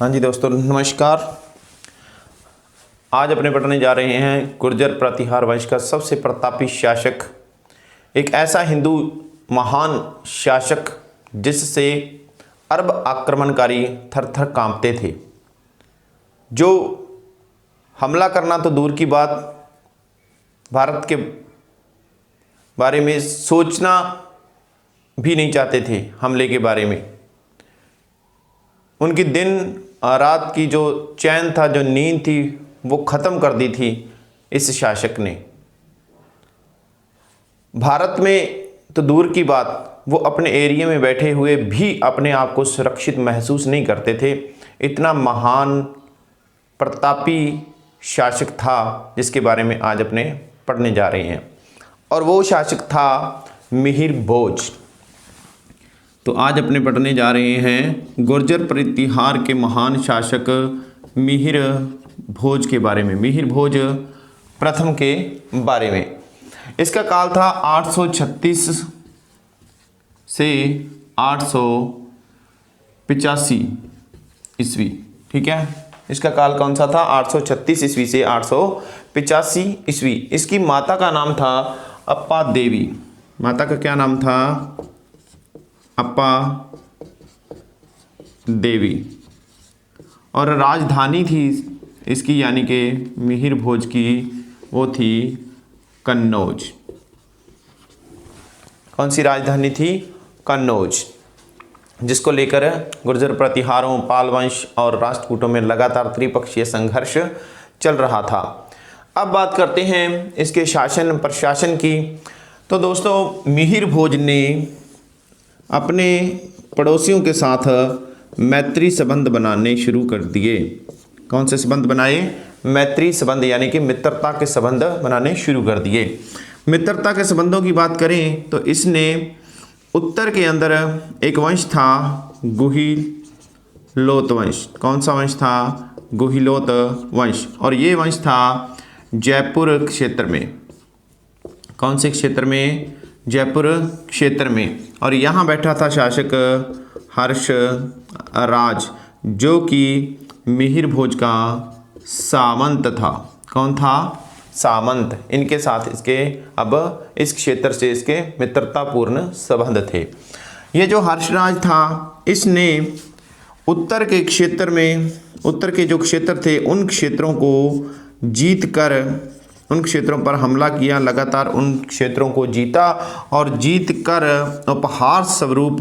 हाँ जी दोस्तों, नमस्कार। आज अपने पढ़ने जा रहे हैं गुर्जर प्रतिहार वंश का सबसे प्रतापी शासक, एक ऐसा हिंदू महान शासक जिससे अरब आक्रमणकारी थर थर कांपते थे, जो हमला करना तो दूर की बात, भारत के बारे में सोचना भी नहीं चाहते थे। हमले के बारे में उनकी दिन रात की जो चैन था, जो नींद थी, वो ख़त्म कर दी थी इस शासक ने। भारत में तो दूर की बात, वो अपने एरिया में बैठे हुए भी अपने आप को सुरक्षित महसूस नहीं करते थे। इतना महान प्रतापी शासक था जिसके बारे में आज अपने पढ़ने जा रहे हैं, और वो शासक था मिहिर भोज। तो आज अपने पढ़ने जा रहे हैं गुर्जर प्रतिहार के महान शासक मिहिर भोज के बारे में, मिहिर भोज प्रथम के बारे में। इसका काल था 836 से 885 ईस्वी। ठीक है, इसका काल कौन सा था? 836 ईस्वी से 885 ईस्वी। इसकी माता का नाम था अप्पा देवी। माता का क्या नाम था? अप्पा देवी। और राजधानी थी इसकी, यानी कि मिहिर भोज की, वो थी कन्नौज। कौन सी राजधानी थी? कन्नौज, जिसको लेकर गुर्जर प्रतिहारों, पाल वंश और राष्ट्रकूटों में लगातार त्रिपक्षीय संघर्ष चल रहा था। अब बात करते हैं इसके शासन प्रशासन की। तो दोस्तों, मिहिर भोज ने अपने पड़ोसियों के साथ मैत्री संबंध बनाने शुरू कर दिए। कौन से संबंध बनाए? मैत्री संबंध, यानी कि मित्रता के संबंध बनाने शुरू कर दिए। मित्रता के संबंधों की बात करें तो इसने उत्तर के अंदर एक वंश था, गुहिलोत वंश। कौन सा वंश था? गुहिलोत वंश। और ये वंश था जयपुर क्षेत्र में। कौन से क्षेत्र में? जयपुर क्षेत्र में। और यहाँ बैठा था शासक हर्ष राज, जो कि मिहिर भोज का सामंत था। कौन था? सामंत। इनके साथ इसके अब इस क्षेत्र से इसके मित्रतापूर्ण संबंध थे। ये जो हर्षराज था, इसने उत्तर के क्षेत्र में, उत्तर के जो क्षेत्र थे, उन क्षेत्रों को जीत कर उन क्षेत्रों पर हमला किया। लगातार उन क्षेत्रों को जीता और जीत कर उपहार स्वरूप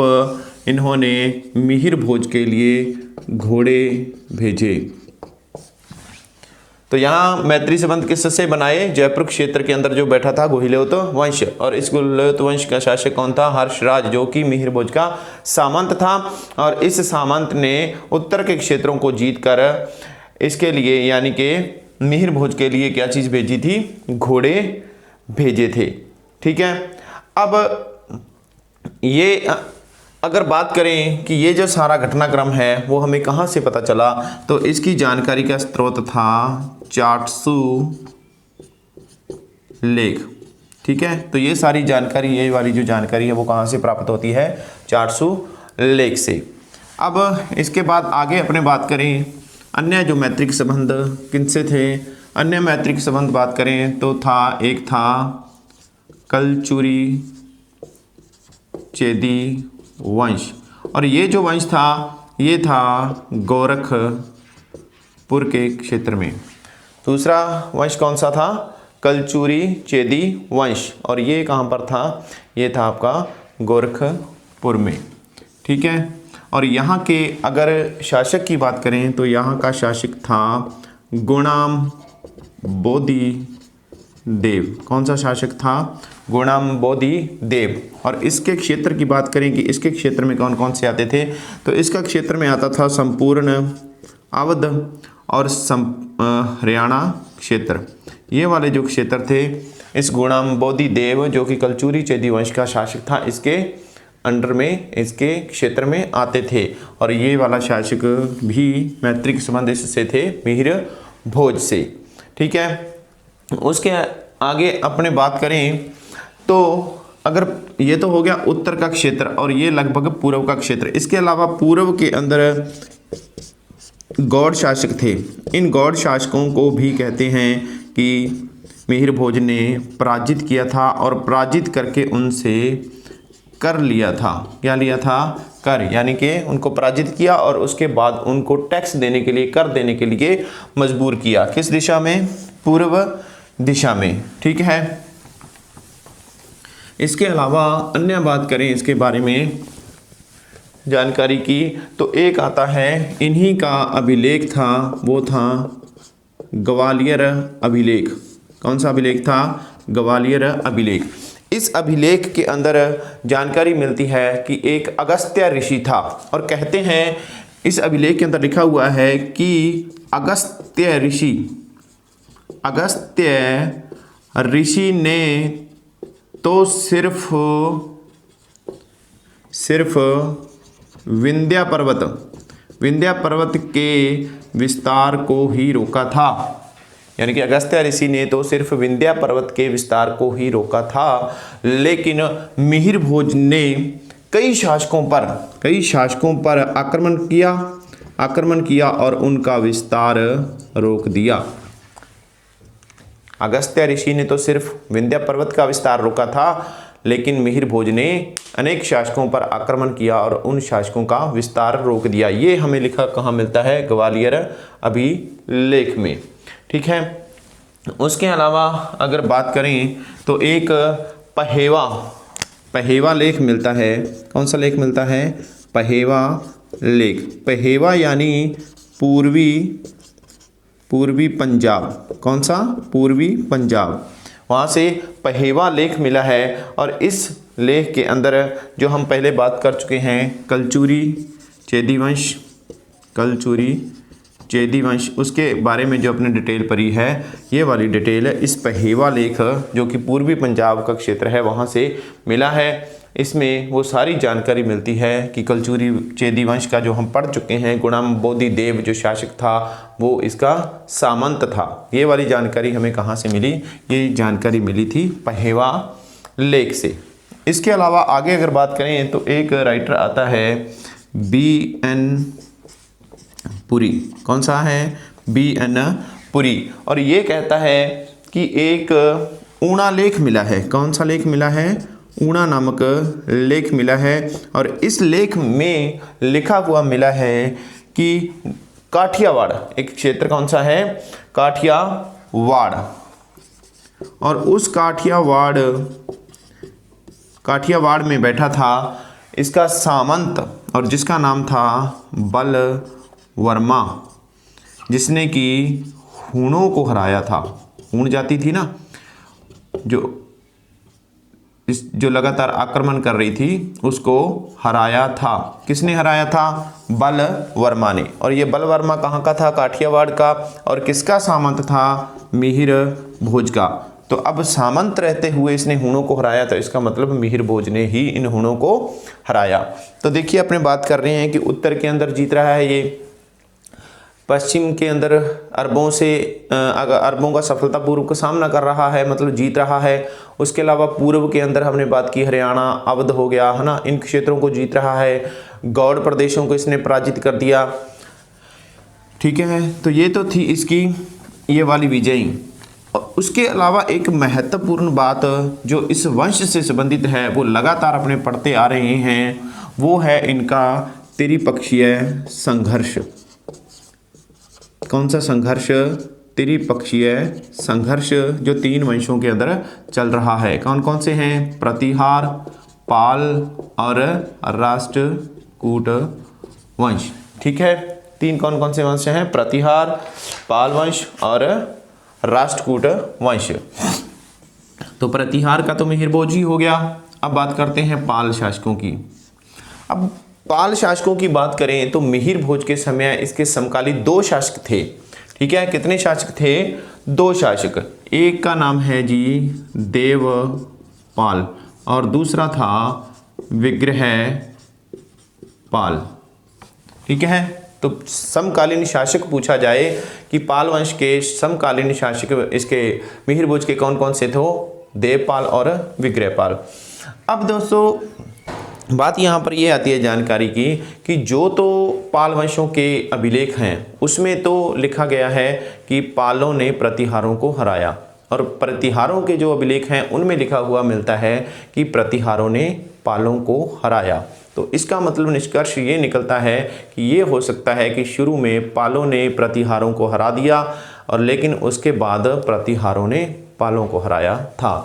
इन्होंने मिहिर भोज के लिए घोड़े भेजे। तो यहाँ मैत्री संबंध किससे बनाए? जयपुर क्षेत्र के अंदर जो बैठा था गुहिलोत वंश, और इस गुहिलोत वंश का शासक कौन था? हर्षराज, जो कि मिहिर भोज का सामंत था। और इस सामंत ने उत्तर के क्षेत्रों को जीतकर इसके लिए, यानी कि मिहिर भोज के लिए क्या चीज़ भेजी थी? घोड़े भेजे थे। ठीक है, अब ये अगर बात करें कि ये जो सारा घटनाक्रम है वो हमें कहाँ से पता चला, तो इसकी जानकारी का स्रोत था चाटसू लेख। ठीक है, तो ये सारी जानकारी, ये वाली जो जानकारी है वो कहाँ से प्राप्त होती है? चाटसू लेख से। अब इसके बाद आगे अपने बात करें अन्य जो मैत्रिक संबंध किनसे थे। अन्य मैत्रिक संबंध बात करें तो था, एक था कलचुरी चेदी वंश, और ये जो वंश था ये था गोरखपुर के क्षेत्र में। दूसरा वंश कौन सा था? कलचुरी चेदी वंश, और ये कहाँ पर था? ये था आपका गोरखपुर में। ठीक है, और यहाँ के अगर शासक की बात करें तो यहाँ का शासक था गुणाम बोधि देव। कौन सा शासक था? गुणाम बोधि देव। और इसके क्षेत्र की बात करें कि इसके क्षेत्र में कौन कौन से आते थे, तो इसका क्षेत्र में आता था संपूर्ण अवध और हरियाणा क्षेत्र। ये वाले जो क्षेत्र थे, इस गुणाम बोधि देव, जो कि कलचुरी चेदी वंश का शासक था, इसके अंडर में, इसके क्षेत्र में आते थे। और ये वाला शासक भी मैत्रिक संबंध इससे थे, मिहिर भोज से। ठीक है, उसके आगे अपने बात करें तो अगर ये तो हो गया उत्तर का क्षेत्र और ये लगभग पूर्व का क्षेत्र। इसके अलावा पूर्व के अंदर गौड़ शासक थे। इन गौड़ शासकों को भी कहते हैं कि मिहिर भोज ने पराजित किया था और पराजित करके उनसे कर लिया था। क्या लिया था? कर, यानी कि उनको पराजित किया और उसके बाद उनको टैक्स देने के लिए, कर देने के लिए मजबूर किया। किस दिशा में? पूर्व दिशा में। ठीक है। इसके अलावा अन्य बात करें इसके बारे में जानकारी की, तो एक आता है, इन्हीं का अभिलेख था, वो था ग्वालियर अभिलेख। कौन सा अभिलेख था? ग्वालियर अभिलेख। इस अभिलेख के अंदर जानकारी मिलती है कि एक अगस्त्य ऋषि था, और कहते हैं इस अभिलेख के अंदर लिखा हुआ है कि अगस्त्य ऋषि ने तो सिर्फ विंध्य पर्वत के विस्तार को ही रोका था। यानी कि अगस्त्य ऋषि ने तो सिर्फ विंध्य पर्वत के विस्तार को ही रोका था, लेकिन मिहिर भोज ने कई शासकों पर आक्रमण किया और उनका विस्तार रोक दिया। अगस्त्य ऋषि ने तो सिर्फ विंध्य पर्वत का विस्तार रोका था, लेकिन मिहिर भोज ने अनेक शासकों पर आक्रमण किया और उन शासकों का विस्तार रोक दिया। ये हमें लिखा कहाँ मिलता है? ग्वालियर अभिलेख में। ठीक है। उसके अलावा अगर बात करें तो एक पहेवा लेख मिलता है। कौन सा लेख मिलता है? पहेवा लेख। पहेवा यानी पूर्वी पंजाब। कौन सा? पूर्वी पंजाब। वहाँ से पहेवा लेख मिला है, और इस लेख के अंदर जो हम पहले बात कर चुके हैं, कलचुरी चेदी वंश, उसके बारे में जो अपने डिटेल पढ़ी है, ये वाली डिटेल इस पहेवा लेख जो कि पूर्वी पंजाब का क्षेत्र है वहाँ से मिला है। इसमें वो सारी जानकारी मिलती है कि कलचुरी चेदी वंश का जो हम पढ़ चुके हैं, गुणाम बोधि देव जो शासक था वो इसका सामंत था। ये वाली जानकारी हमें कहाँ से मिली? ये जानकारी मिली थी पहेवा लेख से। इसके अलावा आगे अगर बात करें तो एक राइटर आता है B.N. पुरी। कौन सा है? B.N. पुरी। और ये कहता है कि एक ऊणा लेख मिला है। कौन सा लेख मिला है? ऊणा नामक लेख मिला है, और इस लेख में लिखा हुआ मिला है कि काठियावाड़ एक क्षेत्र कौन सा है? काठियावाड़। और उस काठियावाड़ में बैठा था इसका सामंत, और जिसका नाम था बलवर्मा, जिसने कि हूणों को हराया था। हूण जाति थी ना जो लगातार आक्रमण कर रही थी, उसको हराया था। किसने हराया था? बलवर्मा ने। और ये बलवर्मा कहाँ का था? काठियावाड़ का। और किसका सामंत था? मिहिर भोज का। तो अब सामंत रहते हुए इसने हूणों को हराया, तो इसका मतलब मिहिर भोज ने ही इन हूणों को हराया। तो देखिए अपने बात कर रहे हैं कि उत्तर के अंदर जीत रहा है ये, पश्चिम के अंदर अरबों का सफलतापूर्वक का सामना कर रहा है, मतलब जीत रहा है। उसके अलावा पूर्व के अंदर हमने बात की, हरियाणा अवध हो गया है ना, इन क्षेत्रों को जीत रहा है। गौड़ प्रदेशों को इसने पराजित कर दिया। ठीक है। तो ये तो थी इसकी ये वाली विजयी। और उसके अलावा एक महत्वपूर्ण बात जो इस वंश से संबंधित है, वो लगातार अपने पढ़ते आ रहे हैं, वो है इनका त्रिपक्षीय संघर्ष। कौन सा संघर्ष? त्रिपक्षीय संघर्ष जो 3 वंशों के अंदर चल रहा है। कौन कौन से हैं? प्रतिहार, पाल और राष्ट्रकूट वंश। ठीक है। 3 कौन कौन से वंश हैं? प्रतिहार, पाल वंश और राष्ट्रकूट वंश। तो प्रतिहार का तो मिहिर भोज ही हो गया। अब बात करते हैं पाल शासकों की। अब पाल शासकों की बात करें तो मिहिर भोज के समय इसके समकालीन 2 शासक थे। ठीक है। कितने शासक थे? 2 शासक। एक का नाम है जी देवपाल और दूसरा था विग्रहपाल। ठीक है। तो समकालीन शासक पूछा जाए कि पाल वंश के समकालीन शासक इसके मिहिर भोज के कौन कौन से थे? देवपाल और विग्रहपाल। अब दोस्तों बात यहाँ पर ये आती है जानकारी की कि जो तो पाल वंशों के अभिलेख हैं उसमें तो लिखा गया है कि पालों ने प्रतिहारों को हराया, और प्रतिहारों के जो अभिलेख हैं उनमें लिखा हुआ मिलता है कि प्रतिहारों ने पालों को हराया। तो इसका मतलब निष्कर्ष ये निकलता है कि ये हो सकता है कि शुरू में पालों ने प्रतिहारों को हरा दिया और लेकिन उसके बाद प्रतिहारों ने पालों को हराया था।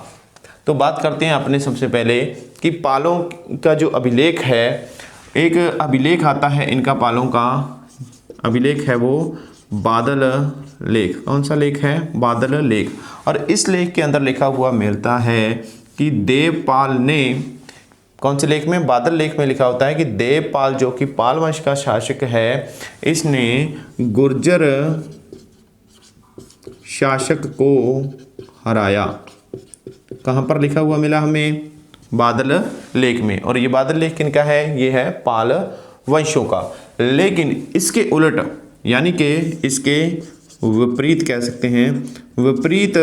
तो बात करते हैं अपने सबसे पहले कि पालों का जो अभिलेख है, एक अभिलेख आता है इनका, पालों का अभिलेख है वो बादल लेख। कौन सा लेख है? बादल लेख। और इस लेख के अंदर लिखा हुआ मिलता है कि देवपाल ने, कौन से लेख में? बादल लेख में लिखा होता है कि देवपाल जो कि पाल वंश का शासक है, इसने गुर्जर शासक को हराया। कहाँ पर लिखा हुआ मिला हमें? बादल लेख में। और ये बादल लेख किनका है? ये है पाल वंशों का। लेकिन इसके उलट, यानी कि इसके विपरीत कह सकते हैं, विपरीत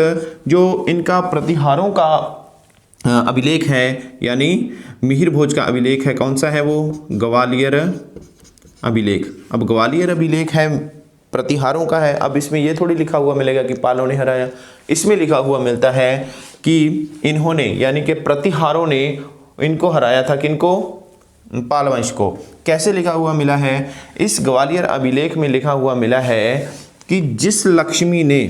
जो इनका प्रतिहारों का अभिलेख है, यानी मिहिर भोज का अभिलेख है, कौन सा है वो? ग्वालियर अभिलेख। अब ग्वालियर अभिलेख है, प्रतिहारों का है। अब इसमें ये थोड़ी लिखा हुआ मिलेगा कि पालों ने हराया, इसमें लिखा हुआ मिलता है कि इन्होंने, यानी कि प्रतिहारों ने इनको हराया था। किनको? पाल वंश को। कैसे लिखा हुआ मिला है? इस ग्वालियर अभिलेख में लिखा हुआ मिला है कि जिस लक्ष्मी ने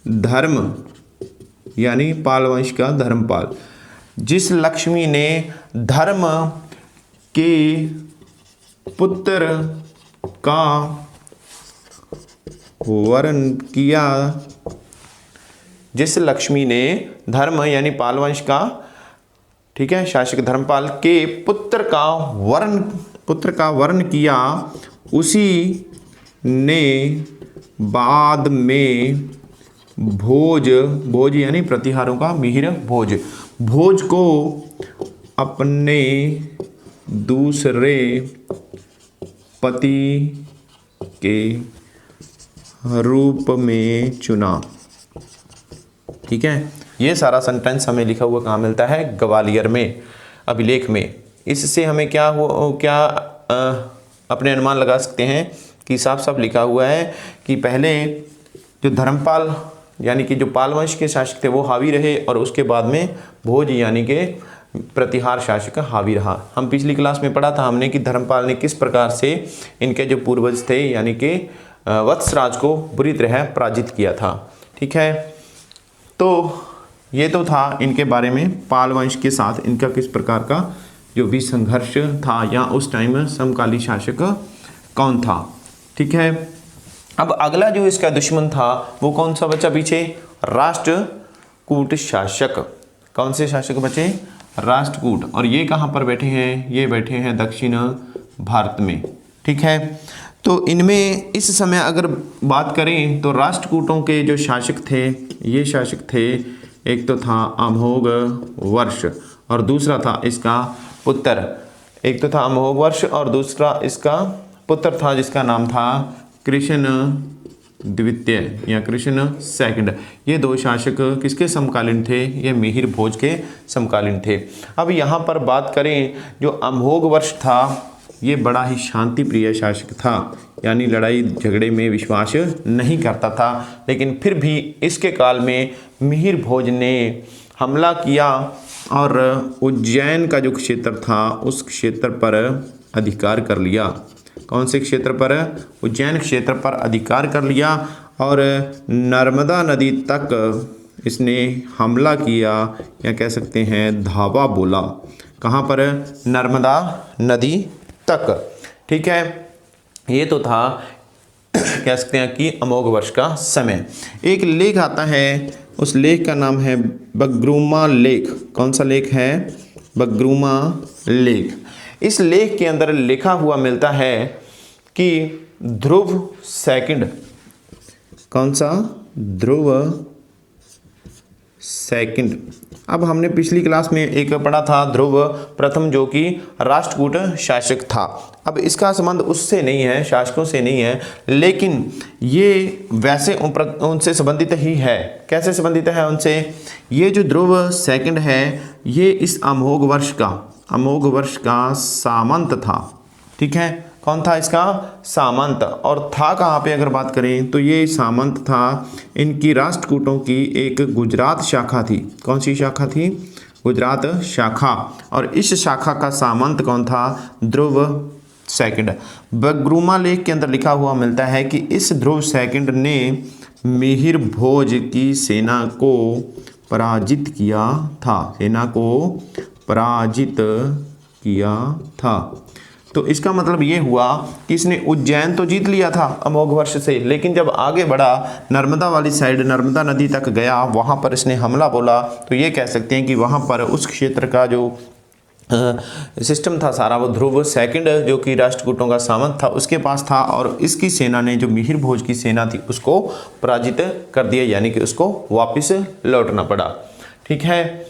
धर्म, यानी पाल वंश का धर्मपाल, जिस लक्ष्मी ने धर्म के पुत्र का वर्ण किया, जिस लक्ष्मी ने धर्म यानी पाल वंश का, ठीक है, शासक धर्मपाल के पुत्र का वर्ण किया, उसी ने बाद में भोज यानी प्रतिहारों का मिहिर भोज को अपने दूसरे पति के रूप में चुना। ठीक है, ये सारा सेंटेंस हमें लिखा हुआ कहाँ मिलता है? ग्वालियर में अभिलेख में। इससे हमें क्या अपने अनुमान लगा सकते हैं कि साफ साफ लिखा हुआ है कि पहले जो धर्मपाल यानी कि जो पाल वंश के शासक थे वो हावी रहे, और उसके बाद में भोज यानी कि प्रतिहार शासक हावी रहा। हम पिछली क्लास में पढ़ा था हमने कि धर्मपाल ने किस प्रकार से इनके जो पूर्वज थे यानी कि वत्सराज को बुरी तरह पराजित किया था। ठीक है, तो ये तो था इनके बारे में, पाल वंश के साथ इनका किस प्रकार का जो भी संघर्ष था, या उस टाइम समकालीन शासक कौन था। ठीक है, अब अगला जो इसका दुश्मन था वो कौन सा बचा पीछे? राष्ट्रकूट शासक। कौन से शासक बचे? राष्ट्रकूट। और ये कहाँ पर बैठे हैं? ये बैठे हैं दक्षिण भारत में। ठीक है, तो इनमें इस समय अगर बात करें तो राष्ट्रकूटों के जो शासक थे, ये शासक थे, एक तो था अमोघ वर्ष और दूसरा था इसका पुत्र। एक तो था अमोघ वर्ष और दूसरा इसका पुत्र था जिसका नाम था कृष्ण द्वितीय या कृष्ण सेकंड। ये दो शासक किसके समकालीन थे? ये मिहिर भोज के समकालीन थे। अब यहाँ पर बात करें, जो अमोघ वर्ष था ये बड़ा ही शांति प्रिय शासक था, यानी लड़ाई झगड़े में विश्वास नहीं करता था, लेकिन फिर भी इसके काल में मिहिर भोज ने हमला किया और उज्जैन का जो क्षेत्र था उस क्षेत्र पर अधिकार कर लिया। कौन से क्षेत्र पर? उज्जैन क्षेत्र पर अधिकार कर लिया और नर्मदा नदी तक इसने हमला किया, या कह सकते हैं धावा बोला। कहाँ पर? नर्मदा नदी तक। ठीक है, ये तो था कह सकते हैं कि अमोघ वर्ष का समय। एक लेख आता है, उस लेख का नाम है बगरूमा लेख। कौन सा लेख है? बगरूमा लेख। इस लेख के अंदर लिखा हुआ मिलता है कि ध्रुव सेकंड, कौन सा? ध्रुव सेकंड। अब हमने पिछली क्लास में एक पढ़ा था ध्रुव प्रथम जो कि राष्ट्रकूट शासक था। अब इसका संबंध उससे नहीं है, शासकों से नहीं है, लेकिन ये वैसे उनसे संबंधित ही है। कैसे संबंधित है उनसे? ये जो ध्रुव सेकंड है ये इस अमोघ वर्ष का सामंत था। ठीक है, कौन था इसका? सामंत। और था कहाँ पे अगर बात करें तो ये सामंत था इनकी राष्ट्रकूटों की एक गुजरात शाखा थी। कौन सी शाखा थी? गुजरात शाखा। और इस शाखा का सामंत कौन था? ध्रुव सेकंड। बगरूमा लेख के अंदर लिखा हुआ मिलता है कि इस ध्रुव सेकंड ने मिहिर भोज की सेना को पराजित किया था। तो इसका मतलब ये हुआ कि इसने उज्जैन तो जीत लिया था अमोघ वर्ष से, लेकिन जब आगे बढ़ा नर्मदा वाली साइड, नर्मदा नदी तक गया, वहाँ पर इसने हमला बोला, तो ये कह सकते हैं कि वहाँ पर उस क्षेत्र का जो सिस्टम था सारा, वो ध्रुव सेकंड जो कि राष्ट्रकूटों का सामंत था उसके पास था, और इसकी सेना ने, जो मिहिर भोज की सेना थी, उसको पराजित कर दिया, यानी कि उसको वापस लौटना पड़ा। ठीक है,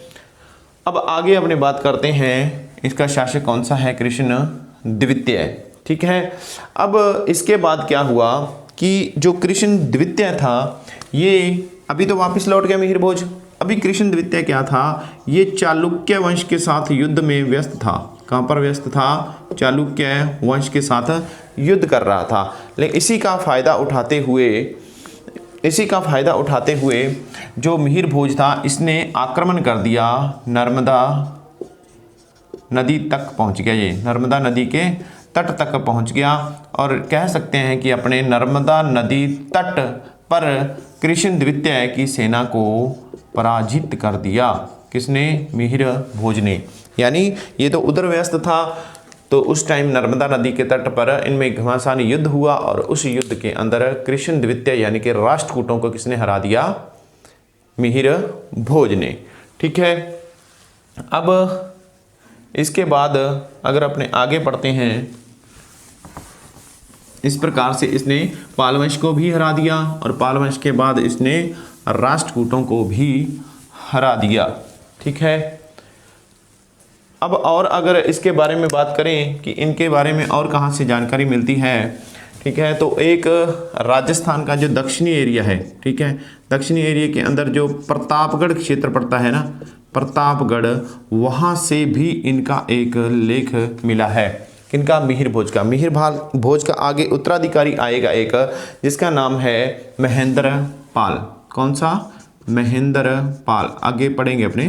अब आगे अपने बात करते हैं इसका शासक कौन सा है? कृष्ण द्वितीय। ठीक है, अब इसके बाद क्या हुआ कि जो कृष्ण द्वितीय था ये अभी तो वापस लौट गया मिहिर भोज। अभी कृष्ण द्वितीय क्या था? ये चालुक्य वंश के साथ युद्ध में व्यस्त था। कहाँ पर व्यस्त था? चालुक्य वंश के साथ युद्ध कर रहा था। लेकिन इसी का फायदा उठाते हुए जो मिहिर भोज था इसने आक्रमण कर दिया, नर्मदा नदी तक पहुंच गया। ये नर्मदा नदी के तट तक पहुंच गया, और कह सकते हैं कि अपने नर्मदा नदी तट पर कृष्ण द्वितीय की सेना को पराजित कर दिया। किसने? मिहिर भोज ने। यानी ये तो उधर व्यस्त था, तो उस टाइम नर्मदा नदी के तट पर इनमें घमासान युद्ध हुआ, और उस युद्ध के अंदर कृष्ण द्वितीय यानी कि राष्ट्रकूटों को किसने हरा दिया? मिहिर भोज ने। ठीक है, अब इसके बाद अगर अपने आगे पढ़ते हैं, इस प्रकार से इसने पाल वंश को भी हरा दिया, और पाल वंश के बाद इसने राष्ट्रकूटों को भी हरा दिया। ठीक है, अब और अगर इसके बारे में बात करें कि इनके बारे में और कहाँ से जानकारी मिलती है, ठीक है, तो एक राजस्थान का जो दक्षिणी एरिया है, ठीक है, दक्षिणी एरिया के अंदर जो प्रतापगढ़ क्षेत्र पड़ता है ना, प्रतापगढ़, वहाँ से भी इनका एक लेख मिला है। किनका? मिहिर भोज का। मिहिर भोज का आगे उत्तराधिकारी आएगा एक, जिसका नाम है महेंद्र पाल। कौन सा? महेंद्र पाल। आगे पढ़ेंगे अपने।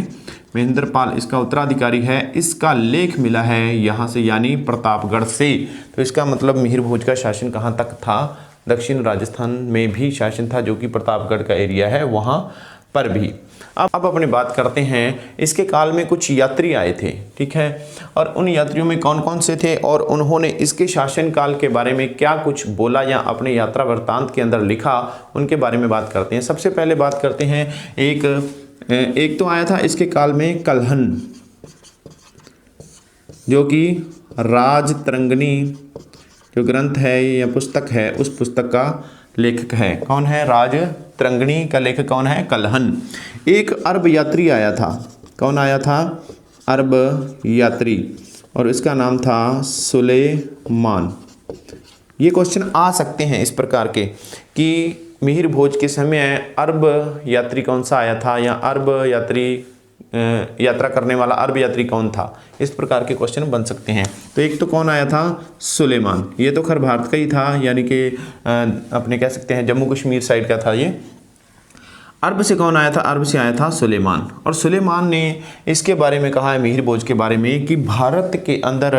महेंद्र पाल इसका उत्तराधिकारी है। इसका लेख मिला है यहाँ से, यानी प्रतापगढ़ से। तो इसका मतलब मिहिर भोज का शासन कहाँ तक था? दक्षिण राजस्थान में भी शासन था, जो कि प्रतापगढ़ का एरिया है वहाँ पर भी। अब अपने बात करते हैं, इसके काल में कुछ यात्री आए थे। ठीक है, और उन यात्रियों में कौन कौन से थे और उन्होंने इसके शासन काल के बारे में क्या कुछ बोला या अपने यात्रा वृत्तांत के अंदर लिखा, उनके बारे में बात करते हैं। सबसे पहले बात करते हैं, एक तो आया था इसके काल में कल्हन, जो कि राजतरंगिणी जो ग्रंथ है या पुस्तक है, उस पुस्तक का लेखक है। कौन है? राजतरंगिणी का लेखक कौन है? कल्हन। एक अरब यात्री आया था। कौन आया था? अरब यात्री, और इसका नाम था सुलेमान। ये क्वेश्चन आ सकते हैं इस प्रकार के कि मिहिर भोज के समय अरब यात्री कौन सा आया था, या अरब यात्रा करने वाला अरब यात्री कौन था, इस प्रकार के क्वेश्चन बन सकते हैं। तो एक तो कौन आया था? सुलेमान। ये तो खैर भारत का ही था, यानी कि अपने कह सकते हैं जम्मू कश्मीर साइड का था ये। अरब से कौन आया था? अरब से आया था सुलेमान। और सुलेमान ने इसके बारे में कहा है, मिहिर भोज के बारे में, कि भारत के अंदर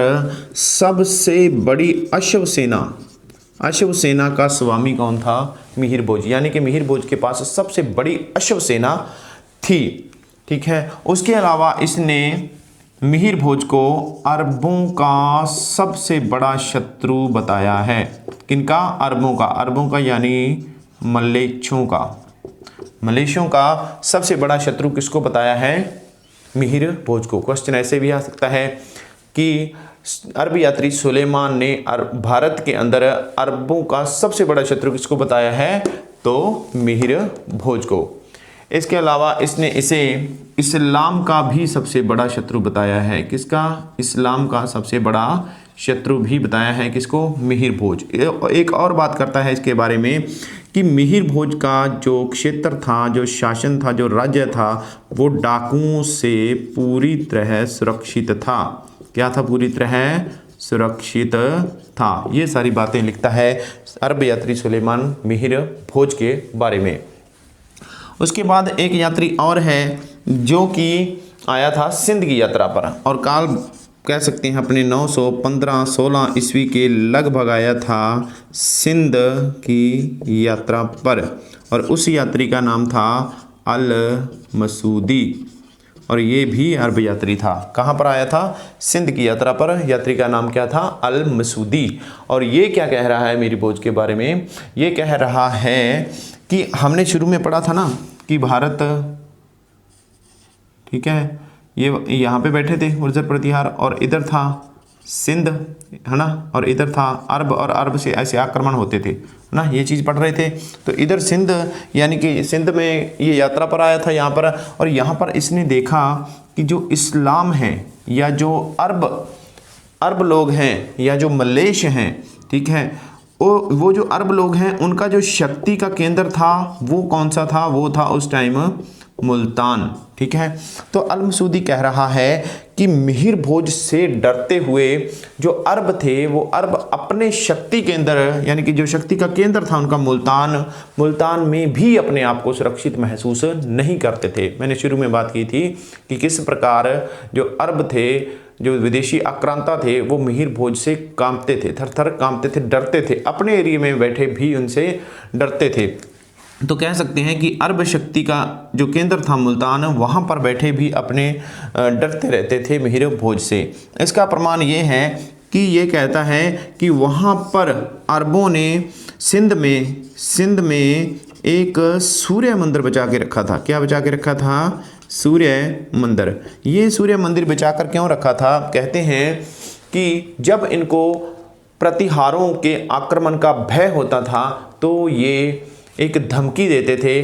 सबसे बड़ी अश्व सेना का स्वामी कौन था? मिहिर भोज। यानी कि मिहिर भोज के पास सबसे बड़ी अश्व सेना थी। ठीक है, उसके अलावा इसने मिहिर भोज को अरबों का सबसे बड़ा शत्रु बताया है। किनका? अरबों का यानी मलेशियों का सबसे बड़ा शत्रु किसको बताया है? मिहिर भोज को। क्वेश्चन ऐसे भी आ सकता है कि अरब यात्री सुलेमान ने भारत के अंदर अरबों का सबसे बड़ा शत्रु किसको बताया है? तो मिहिर भोज को। इसके अलावा इसने इसे इस्लाम का भी सबसे बड़ा शत्रु बताया है। किसका? इस्लाम का सबसे बड़ा शत्रु भी बताया है। किसको? मिहिर भोज। एक और बात करता है इसके बारे में कि मिहिर भोज का जो क्षेत्र था, जो शासन था, जो राज्य था, वो डाकुओं से पूरी तरह सुरक्षित था। क्या था? पूरी तरह सुरक्षित था। ये सारी बातें लिखता है अरब यात्री सुलेमान मिहिर भोज के बारे में। उसके बाद एक यात्री और है जो कि आया था सिंध की यात्रा पर, और काल कह सकते हैं अपने 915-16 ईस्वी के लगभग आया था सिंध की यात्रा पर, और उस यात्री का नाम था अल मसूदी, और ये भी अरब यात्री था। कहाँ पर आया था? सिंध की यात्रा पर। यात्री का नाम क्या था? अल मसूदी। और ये क्या कह रहा है मिहिर भोज के बारे में? ये कह रहा है कि हमने शुरू में पढ़ा था ना कि भारत, ठीक है, ये यहाँ पे बैठे थे गुर्जर प्रतिहार, और इधर था सिंध, है ना, और इधर था अरब, और अरब से ऐसे आक्रमण होते थे, है ना, ये चीज़ पढ़ रहे थे। तो इधर सिंध, यानी कि सिंध में ये यात्रा पर आया था यहाँ पर, और यहाँ पर इसने देखा कि जो इस्लाम है, या जो अरब लोग हैं, या जो मलेश हैं, ठीक है, वो जो अरब लोग हैं, उनका जो शक्ति का केंद्र था वो कौन सा था? वो था उस टाइम मुल्तान, ठीक है। तो अल मसूदी कह रहा है कि मिहिर भोज से डरते हुए जो अरब थे, वो अरब अपने शक्ति केंद्र, यानी कि जो शक्ति का केंद्र था उनका मुल्तान में भी अपने आप को सुरक्षित महसूस नहीं करते थे। मैंने शुरू में बात की थी कि किस प्रकार जो अरब थे, जो विदेशी आक्रांता थे, वो मिहिर भोज से कांपते थे, थर थर कांपते थे, डरते थे, अपने एरिया में बैठे भी उनसे डरते थे। तो कह सकते हैं कि अरब शक्ति का जो केंद्र था मुल्तान, वहाँ पर बैठे भी अपने डरते रहते थे मिहिर भोज से। इसका प्रमाण ये है कि ये कहता है कि वहाँ पर अरबों ने सिंध में एक सूर्य मंदिर बचा के रखा था। क्या बचा के रखा था? सूर्य मंदिर। ये सूर्य मंदिर बचा कर क्यों रखा था? कहते हैं कि जब इनको प्रतिहारों के आक्रमण का भय होता था तो ये एक धमकी देते थे।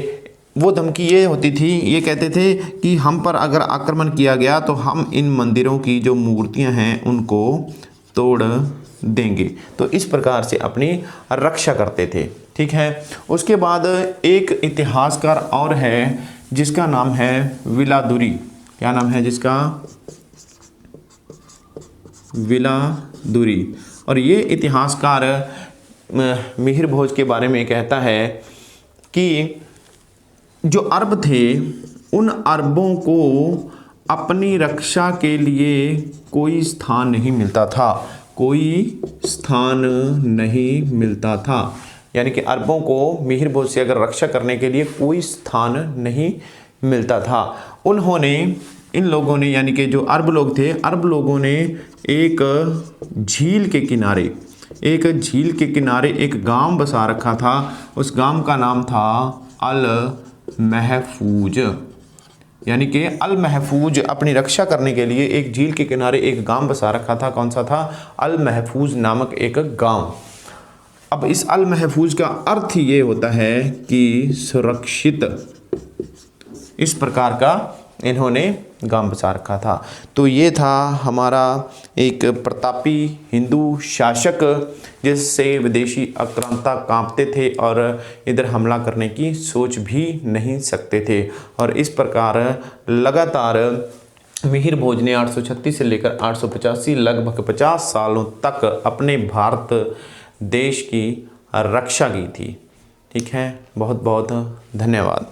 वो धमकी ये होती थी, ये कहते थे कि हम पर अगर आक्रमण किया गया तो हम इन मंदिरों की जो मूर्तियां हैं उनको तोड़ देंगे। तो इस प्रकार से अपनी रक्षा करते थे, ठीक है। उसके बाद एक इतिहासकार और है जिसका नाम है विलादुरी। क्या नाम है जिसका? विलादुरी। और ये इतिहासकार मिहिर भोज के बारे में कहता है कि जो अरब थे, उन अरबों को अपनी रक्षा के लिए कोई स्थान नहीं मिलता था, कोई स्थान नहीं मिलता था। यानी कि अरबों को मिहिर भोज से अगर रक्षा करने के लिए कोई स्थान नहीं मिलता था। उन्होंने, इन लोगों ने, यानी कि जो अरब लोग थे, अरब लोगों ने एक झील के किनारे एक गांव बसा रखा था। उस गांव का नाम था अल महफूज। यानी कि अल महफूज अपनी रक्षा करने के लिए एक झील के किनारे एक गांव बसा रखा था। कौन सा था? अल महफूज नामक एक गांव। अब इस अल महफूज का अर्थ ये होता है कि सुरक्षित, इस प्रकार का इन्होंने गांव बसा रखा था। तो ये था हमारा एक प्रतापी हिंदू शासक जिससे विदेशी आक्रांता कांपते थे और इधर हमला करने की सोच भी नहीं सकते थे। और इस प्रकार लगातार मिहिर भोज ने 836 से लेकर 885 लगभग 50 सालों तक अपने भारत देश की रक्षा की थी। ठीक है, बहुत बहुत धन्यवाद।